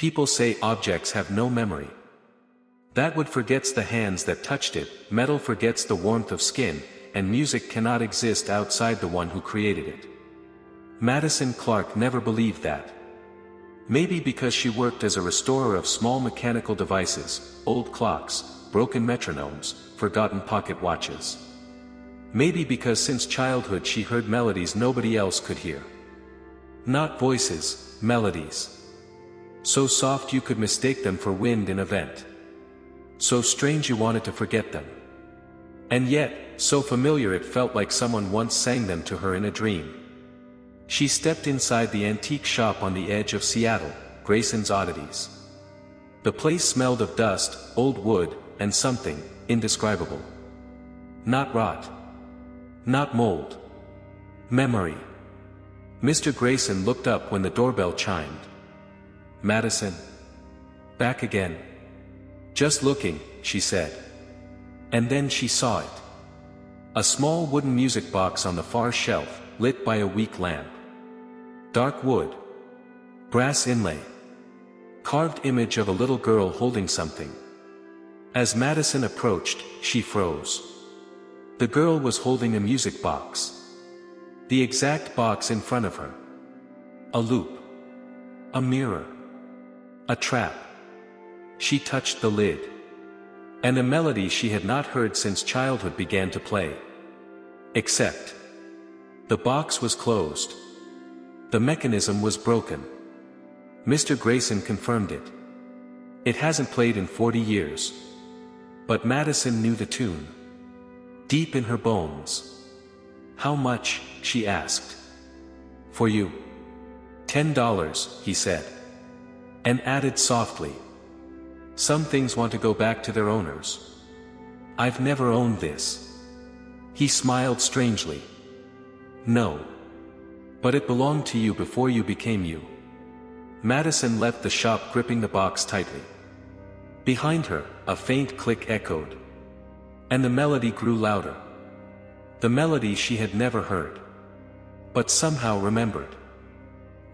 People say objects have no memory. That wood forgets the hands that touched it, metal forgets the warmth of skin, and music cannot exist outside the one who created it. Madison Clarke never believed that. Maybe because she worked as a restorer of small mechanical devices, old clocks, broken metronomes, forgotten pocket watches. Maybe because since childhood she heard melodies nobody else could hear. Not voices, melodies. So soft you could mistake them for wind in a vent. So strange you wanted to forget them. And yet, so familiar it felt like someone once sang them to her in a dream. She stepped inside the antique shop on the edge of Seattle, Grayson's Oddities. The place smelled of dust, old wood, and something indescribable. Not rot. Not mold. Memory. Mr. Grayson looked up when the doorbell chimed. Madison? Back again? Just looking, she said. And then she saw it. A small wooden music box on the far shelf, lit by a weak lamp. Dark wood. Brass inlay. Carved image of a little girl holding something. As Madison approached, she froze. The girl was holding a music box. The exact box in front of her. A loop. A mirror. A trap. She touched the lid. And a melody she had not heard since childhood began to play. Except the box was closed. The mechanism was broken. Mr. Grayson confirmed it. It hasn't played in 40 years. But Madison knew the tune. Deep in her bones. How much, she asked. For you. $10, he said. And added softly. Some things want to go back to their owners. I've never owned this. He smiled strangely. No. But it belonged to you before you became you. Madison left the shop gripping the box tightly. Behind her, a faint click echoed. And the melody grew louder. The melody she had never heard. But somehow remembered.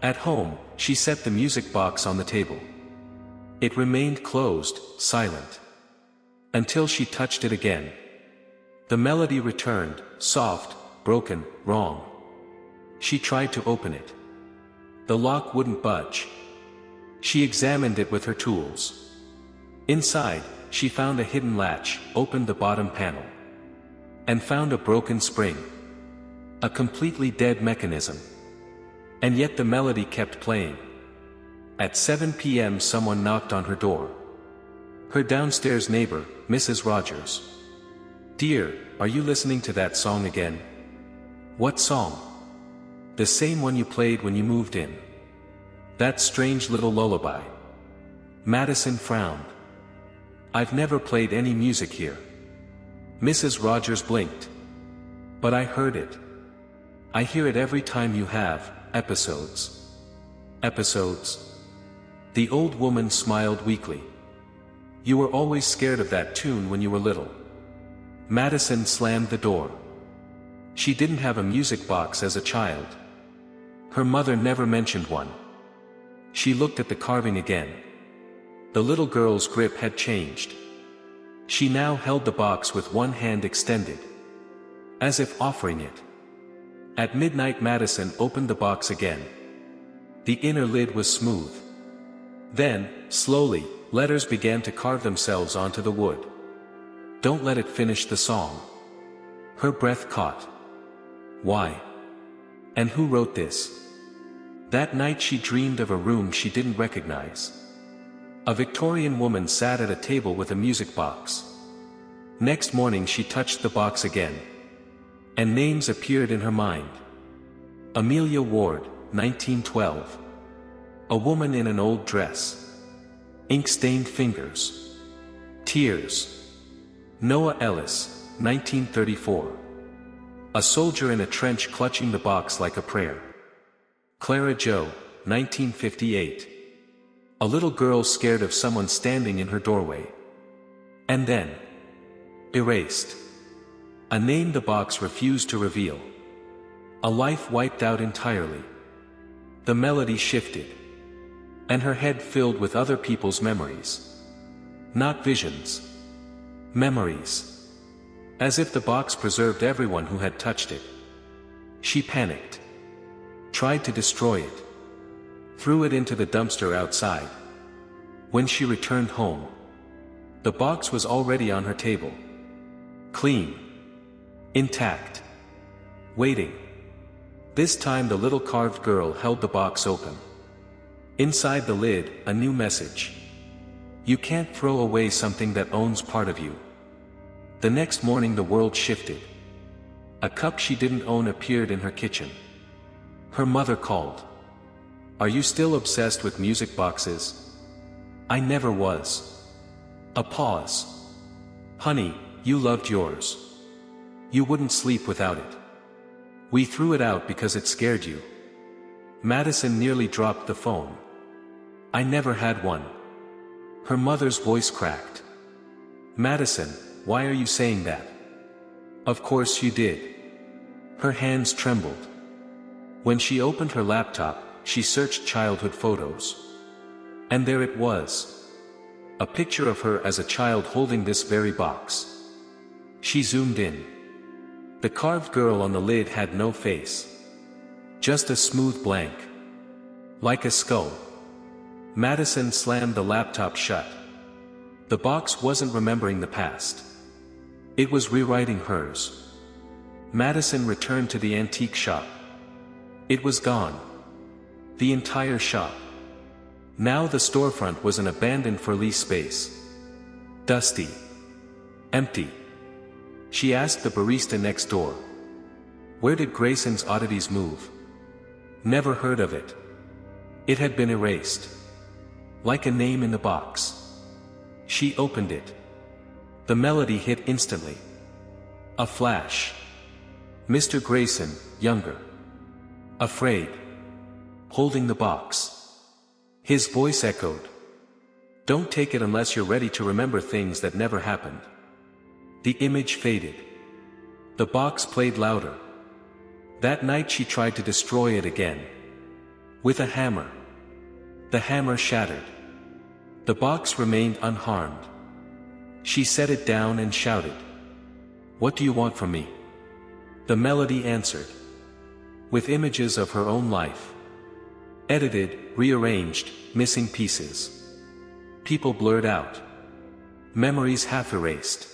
At home, she set the music box on the table. It remained closed, silent. Until she touched it again. The melody returned, soft, broken, wrong. She tried to open it. The lock wouldn't budge. She examined it with her tools. Inside, she found a hidden latch, opened the bottom panel. And found a broken spring. A completely dead mechanism. And yet the melody kept playing. At 7 p.m. someone knocked on her door. Her downstairs neighbor, Mrs. Rogers. Dear, are you listening to that song again? What song? The same one you played when you moved in. That strange little lullaby. Madison frowned. I've never played any music here. Mrs. Rogers blinked. But I heard it. I hear it every time you have episodes. Episodes? The old woman smiled weakly. You were always scared of that tune when you were little. Madison slammed the door. She didn't have a music box as a child. Her mother never mentioned one. She looked at the carving again. The little girl's grip had changed. She now held the box with one hand extended. As if offering it. At midnight Madison opened the box again. The inner lid was smooth. Then, slowly, letters began to carve themselves onto the wood. Don't let it finish the song. Her breath caught. Why? And who wrote this? That night she dreamed of a room she didn't recognize. A Victorian woman sat at a table with a music box. Next morning she touched the box again. And names appeared in her mind. Amelia Ward, 1912. A woman in an old dress. Ink-stained fingers. Tears. Noah Ellis, 1934. A soldier in a trench clutching the box like a prayer. Clara Joe, 1958. A little girl scared of someone standing in her doorway. And then. Erased. A name the box refused to reveal. A life wiped out entirely. The melody shifted. and her head filled with other people's memories. Not visions. Memories. As if the box preserved everyone who had touched it. She panicked. Tried to destroy it. Threw it into the dumpster outside. When she returned home, the box was already on her table. Clean. Intact. Waiting. This time the little carved girl held the box open. Inside the lid, a new message. You can't throw away something that owns part of you. The next morning the world shifted. A cup she didn't own appeared in her kitchen. Her mother called. Are you still obsessed with music boxes? I never was. A pause. Honey, you loved yours. You wouldn't sleep without it. We threw it out because it scared you. Madison nearly dropped the phone. I never had one. Her mother's voice cracked. Madison, why are you saying that? Of course you did. Her hands trembled. When she opened her laptop, she searched childhood photos. And there it was. A picture of her as a child holding this very box. She zoomed in. The carved girl on the lid had no face. Just a smooth blank. Like a skull. Madison slammed the laptop shut. The box wasn't remembering the past. It was rewriting hers. Madison returned to the antique shop. It was gone. The entire shop. Now the storefront was an abandoned for lease space. Dusty. Empty. She asked the barista next door. Where did Grayson's oddities move? Never heard of it. It had been erased. Like a name in the box. She opened it. The melody hit instantly. A flash. Mr. Grayson, younger. Afraid. Holding the box. His voice echoed. Don't take it unless you're ready to remember things that never happened. The image faded. The box played louder. That night she tried to destroy it again. With a hammer. The hammer shattered. The box remained unharmed. She set it down and shouted. What do you want from me? The melody answered. With images of her own life. Edited, rearranged, missing pieces. People blurred out. Memories half erased.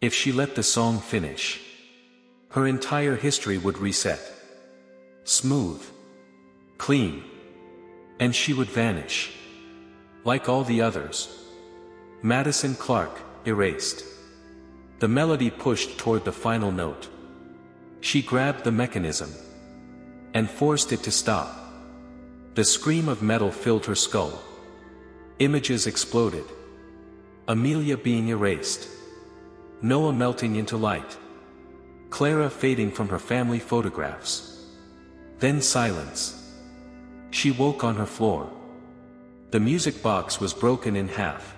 If she let the song finish, her entire history would reset. Smooth. Clean. And she would vanish. Like all the others. Madison Clarke, erased. The melody pushed toward the final note. She grabbed the mechanism. And forced it to stop. The scream of metal filled her skull. Images exploded. Amelia being erased. Noah melting into light. Clara fading from her family photographs. Then silence. She woke on her floor. The music box was broken in half.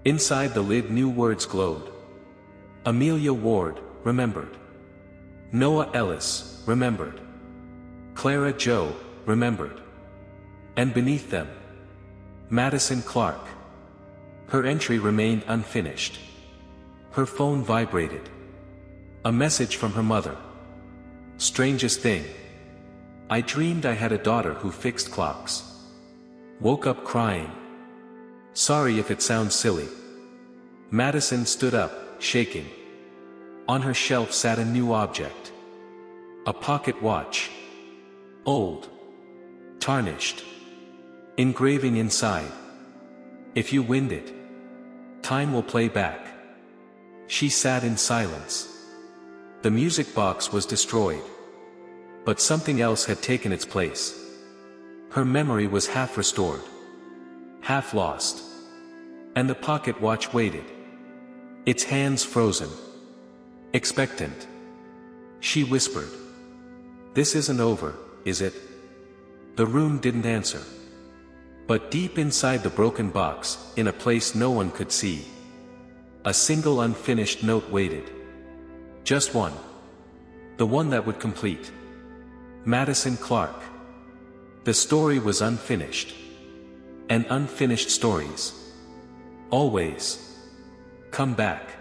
Inside the lid new words glowed. Amelia Ward, remembered. Noah Ellis, remembered. Clara Joe, remembered. And beneath them, Madison Clarke. Her entry remained unfinished. Her phone vibrated. A message from her mother. Strangest thing. I dreamed I had a daughter who fixed clocks. Woke up crying. Sorry if it sounds silly. Madison stood up, shaking. On her shelf sat a new object. A pocket watch. Old. Tarnished. Engraving inside. If you wind it, time will play back. She sat in silence. The music box was destroyed. But something else had taken its place. Her memory was half restored. Half lost. And the pocket watch waited. Its hands frozen. Expectant. She whispered. This isn't over, is it? The room didn't answer. But deep inside the broken box, in a place no one could see, a single unfinished note waited. Just one. The one that would complete. Madison Clarke. The story was unfinished. and unfinished stories. Always. Come back.